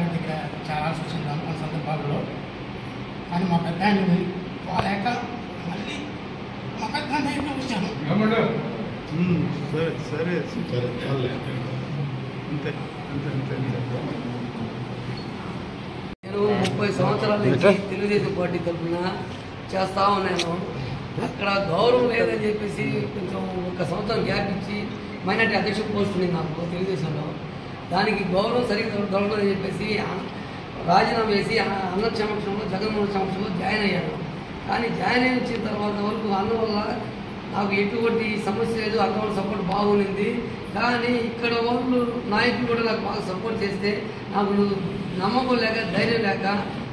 దగ్గర చాలా వచ్చింది అనుకున్న సందర్భాల్లో కానీ మా పెద్ద ఆయన పోలేక మళ్ళీ మా పెద్ద దగ్గర వచ్చాను. సరే నేను 30 సంవత్సరాల నుంచి తెలుగుదేశం పార్టీ తరఫున చేస్తా ఉన్నాను. అక్కడ గౌరవం లేదని చెప్పేసి కొంచెం 1 సంవత్సరం గ్యాప్ ఇచ్చి మైనార్టీ అధ్యక్ష పోస్ట్ ఉంది నాకు తెలుగుదేశంలో. దానికి గౌరవం సరిగ్గా దొరకదని చెప్పేసి రాజీనామా వేసి అన్న సమక్షంలో జగన్మోహన్ సమక్షంలో జాయిన్ అయ్యాను. కానీ జాయిన్ అయిన తర్వాత వరకు అన్న వల్ల నాకు ఎటువంటి సమస్య లేదు, అక్కడ సపోర్ట్ బాగుంది. కానీ ఇక్కడ వాళ్ళు నాయకులు కూడా నాకు బాగా సపోర్ట్ చేస్తే నాకు నమ్మకం లేక ధైర్యం లేక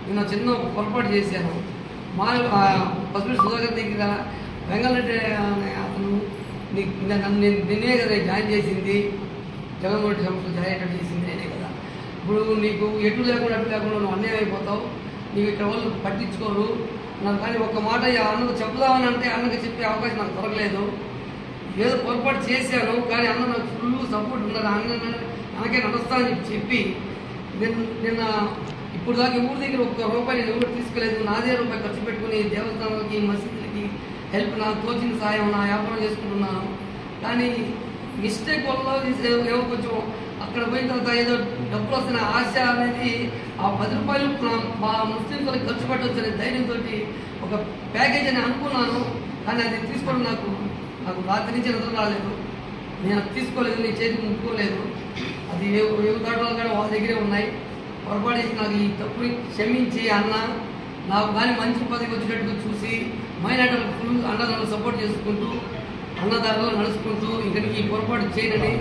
నేను చిన్న పొరపాటు చేశాను. మా పసుపు సుధాకర్ దగ్గర వెంగళరెడ్డి అతను నిన్నే కదా జాయిన్ చేసింది, జగన్మోహన్ సంస్థ జాయిన్ చేసింది నేనే కదా. ఇప్పుడు నీకు ఎటు లేకుండా నువ్వు అన్యాయం అయిపోతావు, నీకు ఇక్కడ వాళ్ళు పట్టించుకోరు నాకు. కానీ ఒక్క మాట అన్నకు చెప్దామని అంటే అన్నకి చెప్పే అవకాశం నాకు దొరకలేదు. ఏదో పొరపాటు చేశాను కానీ అన్న నాకు ఫుల్ సపోర్ట్ ఉన్నది. అన్నకే నడుస్తానని చెప్పి నిన్న ఇప్పుడు దాకా ఊరి దగ్గర ₹1 నేను ఎవరు తీసుకోలేదు. నాదే రూపాయి ఖర్చు పెట్టుకుని దేవస్థానాలకి మసీదులకి హెల్ప్ నాకు తోచిన సాయం నా వ్యాపారం చేసుకుంటున్నాను. కానీ మిస్టేక్ వల్ల ఏమో కొంచెం అక్కడ పోయిన తర్వాత ఏదో డబ్బులు వస్తున్న ఆశ అనేది ఆ ₹10 మా ముస్లింలకు ఖర్చు పెట్టవచ్చనే ధైర్యంతో ఒక ప్యాకేజ్ అని అనుకున్నాను. కానీ అది తీసుకోవడం నాకు రాత్రి నుంచి నిద్ర రాలేదు. నేను అది తీసుకోలేదు, నీ చేతికి ముట్టుకోలేదు. అది ఏ దాటాలు కానీ వాళ్ళ దగ్గరే ఉన్నాయి. పొరపాటు చేసి నాకు ఈ తప్పుని క్షమించి అన్న నాకు కానీ మంచి పదవికి వచ్చేటట్టుగా చూసి మైనార్టీలకు ఫుల్ అన్నదారులు సపోర్ట్ చేసుకుంటూ అన్నదారులు నడుచుకుంటూ ఇంకా ఈ పొరపాటు చేయనని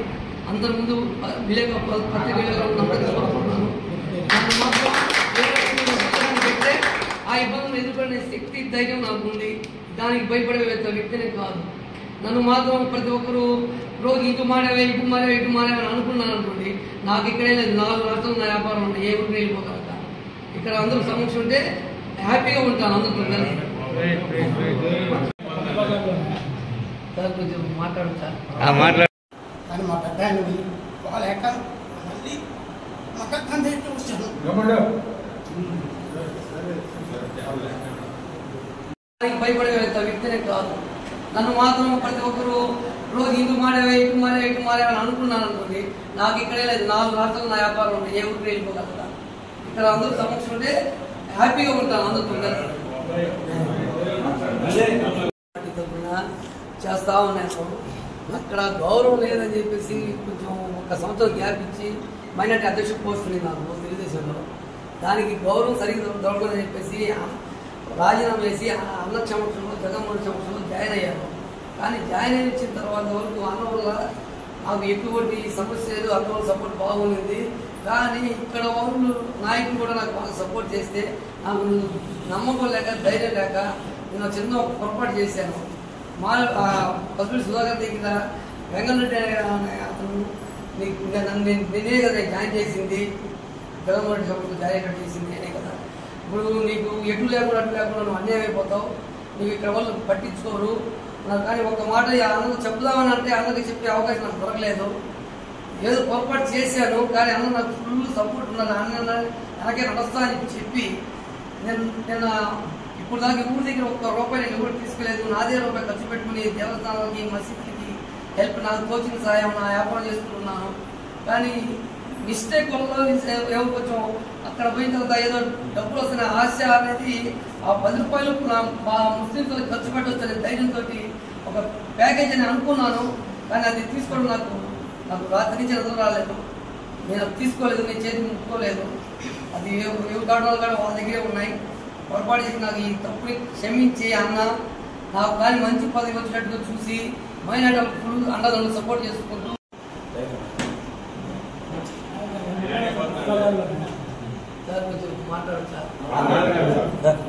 అందరి ముందు ప్రతి విలేకరులను కోరుకుంటున్నాను. పెడితే ఆ ఇబ్బందులు ఎదుర్కొనే శక్తి ధైర్యం నాకు ఉంది. దానికి భయపడే వ్యక్తినే కాదు. నన్ను మాత్రం ప్రతి ఒక్కరూ రోజు ఇటు మారేవే అని అనుకున్నాను అనుకోండి. నాకు ఇక్కడే లేదు, 4 రాష్ట్రాలు నా వ్యాపారం ఉంటాయి, ఏ ఊరికి వెళ్ళిపోగలుగుతా. ఇక్కడ అందరూ సమస్య ఉంటే హ్యాపీగా ఉంటాను అందరితో కలిసి. సార్ కొంచెం మాట్లాడతా కానీ మా పెద్ద ఆయన పోలేక మళ్ళీ మా పెద్ద దగ్గర వచ్చాను. భయపడే వ్యక్తినే కాదు. నన్ను మాత్రం ప్రతి ఒక్కరూ రోజు ఇటు మారేవే అని అనుకున్నాను అనుకోండి. నాకు ఇక్కడే లేదు, 4 రాష్ట్రాలు నా వ్యాపారం ఉంటాయి, ఏ ఊరికి వెళ్ళిపోగలుగుతా. ఇక్కడ అందరూ సమస్య ఉంటే హ్యాపీగా ఉంటాను అందరితో కలిసి. చేస్తా ఉన్నాను. అక్కడ గౌరవం లేదని చెప్పేసి కొంచెం 1 సంవత్సరం గ్యాప్ ఇచ్చి మైనార్టీ అధ్యక్ష పోస్ట్ ఉంది నాకు తెలుగుదేశంలో. దానికి గౌరవం సరిగ్గా దొరకదని చెప్పేసి రాజీనామా వేసి అన్న సమక్షంలో జగన్మోహన్ సమక్షంలో జాయిన్ అయ్యాను. కానీ జాయిన్ అయిన తర్వాత వరకు అన్న వల్ల నాకు ఎటువంటి సమస్య లేదు, అన్న సపోర్ట్ బాగుంది. కానీ ఇక్కడ వాళ్ళు నాయకులు కూడా నాకు బాగా సపోర్ట్ చేస్తే నాకు నమ్మకం లేక ధైర్యం లేక నేను చిన్న పొరపాటు చేశాను. మా పసుపు సుధాకర్ దగ్గర వెంగళరెడ్డి అతను నిన్నే కదా జాయిన్ చేసింది, జగన్మోహన్ సంస్థ జాయిన్ చేసింది నేనే కదా. ఇప్పుడు నీకు ఎటు లేకుండా నువ్వు అన్యాయం అయిపోతావు, నీకు ఇక్కడ వాళ్ళు పట్టించుకోరు నాకు. కానీ ఒక్క మాట అన్నకు చెప్దామని అంటే అన్నకి చెప్పే అవకాశం నాకు దొరకలేదు. ఏదో పొరపాటు చేశాను కానీ అన్న నాకు ఫుల్ సపోర్ట్ ఉన్నది. అన్నకే నడుస్తానని చెప్పి నిన్న ఇప్పుడు దాకా ఊరి దగ్గర ₹1 నేను ఎవరు తీసుకోలేదు. నాదే రూపాయి ఖర్చు పెట్టుకుని దేవస్థానాలకి మసీదులకి హెల్ప్ నాకు తోచిన సాయం నా వ్యాపారం చేసుకుంటున్నాను. కానీ మిస్టేక్ వల్ల ఏమో కొంచెం అక్కడ పోయిన తర్వాత ఏదో డబ్బులు వస్తున్న ఆశ అనేది ఆ ₹10 మా ముస్లింలకు ఖర్చు పెట్టవచ్చనే ధైర్యంతో ఒక ప్యాకేజ్ అని అనుకున్నాను. కానీ అది తీసుకోవడం నాకు రాత్రి నుంచి నిద్ర రాలేదు. నేను అది తీసుకోలేదు, నీ చేతికి ముట్టుకోలేదు. అది ఏ దాటాలు కానీ వాళ్ళ దగ్గరే ఉన్నాయి. పొరపాటు చేసి నాకు ఈ తప్పుని క్షమించి అన్న నాకు కానీ మంచి పదవి వచ్చేటట్టుగా చూసి మైనార్టీలకు ఫుల్ అన్నదారులు సపోర్ట్ చేసుకుంటూ సార్ కొంచెం మాట్లాడచ్చు సార్.